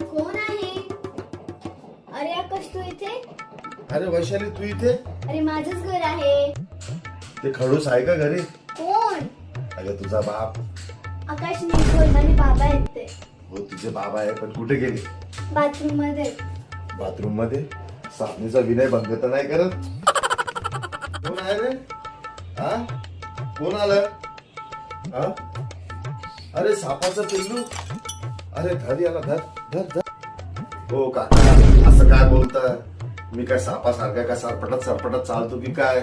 कोण आहे? अरे आकाश तू इथे? अरे वैशाली तू इथे? अरे माझंच घर आहे. ते खडूस आहे का घरी? कोण? अगं तुझा बाप. आकाश नीट बोल, माझे बाबा आहेत ते. हो तुझे बाबा आहे, पण कुठे गेले? बाथरूम मध्ये. बाथरूम मध्ये? सापणीचा विनय भंग तर नाही करत? कोण आहे रे? हा कोण आलं? हा अरे सापाचं पिल्लू. अरे धर याला, धर धर धर. हो काका असं काय बोलता? मी काय सापासारखा का सरपटत सरपटत चालतो की काय?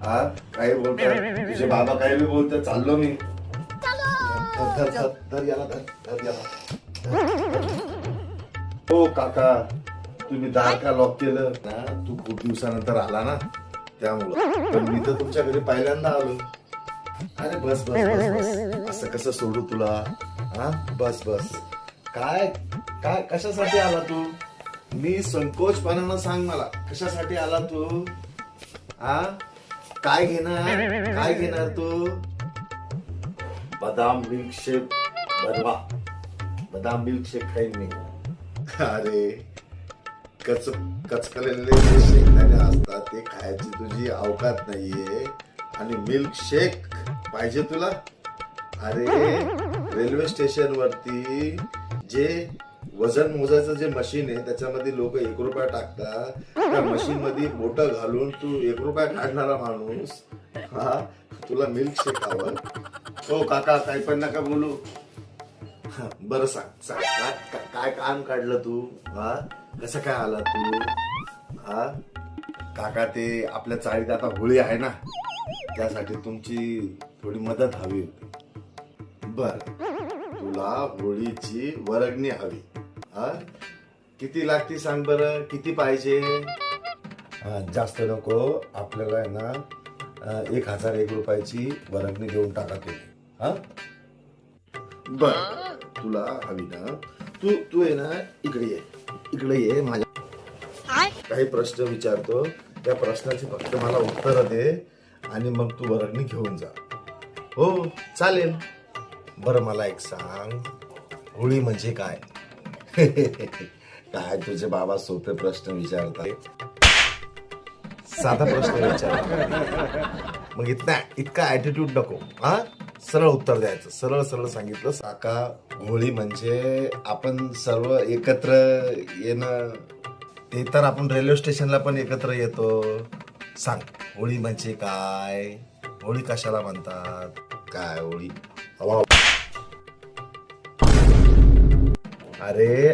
हा काही बोलताय? तुझे बाबा काही बी बोलतात, चाललो मी. धर धर धर धर याला, धर धर याला. हो काका तुम्ही दार का लॉक केलं ना? तू खूप दिवसानंतर आला ना त्यामुळं. पण मी तर तुमच्या घरी पहिल्यांदा आलो. अरे बस बस बस बस, असं कसं सोडू तुला? हा बस बस. काय काय कशासाठी आला तू? मी संकोचपणानं सांग मला, कशासाठी आला तू? हा काय घेणार? काय घेणार तू? बदाम मिल्कशेक बनवा. बदाम मिल्कशेक खाईन मी. अरे कचकलेले जे शेंगदाणे असतात ते खायची तुझी अवकात नाहीये, आणि मिल्कशेक पाहिजे तुला? अरे रेल्वे स्टेशन वरती जे वजन मोजायचं जे मशीन आहे त्याच्यामध्ये लोक 1 रुपया टाकतात. त्या मशीन मध्ये मोठं घालून तू 1 रुपया काढणारा माणूस, हा तुला मिल्कशेक हवं? हो काका काही पण नका बोलू. बरं सांग सांग काय काम काढलं तू? हा कसं काय आला तू? हा काका ते आपल्या चाळीत आता होळी आहे ना, त्यासाठी तुमची थोडी मदत हवी होती. बर तुला होळीची वर्गणी हवी. हा किती लागती सांग बरं, किती पाहिजे? जास्त नको, आपल्याला आहे ना 1001 रुपयाची वर्गणी देऊन टाका तुम्ही. हा बर तुला हवी ना? तू आहे ना इकडे ये माझ्या. काही प्रश्न विचारतो, त्या प्रश्नाची फक्त मला उत्तर दे आणि मग तू वर्गणी घेऊन जा. हो चालेल. बरं मला एक सांग, होळी म्हणजे काय? काय तुझे बाबा सोपे प्रश्न विचारतात, साधा प्रश्न विचार. मग इतका ऍटिट्यूड नको. हा सरळ उत्तर द्यायचं. सरळ सरळ सांगितलं काका, होळी म्हणजे आपण सर्व एकत्र येणं. ते तर आपण रेल्वे स्टेशनला पण एकत्र येतो. सांग होळी म्हणजे काय? होळी कशाला म्हणतात? काय होळी? अरे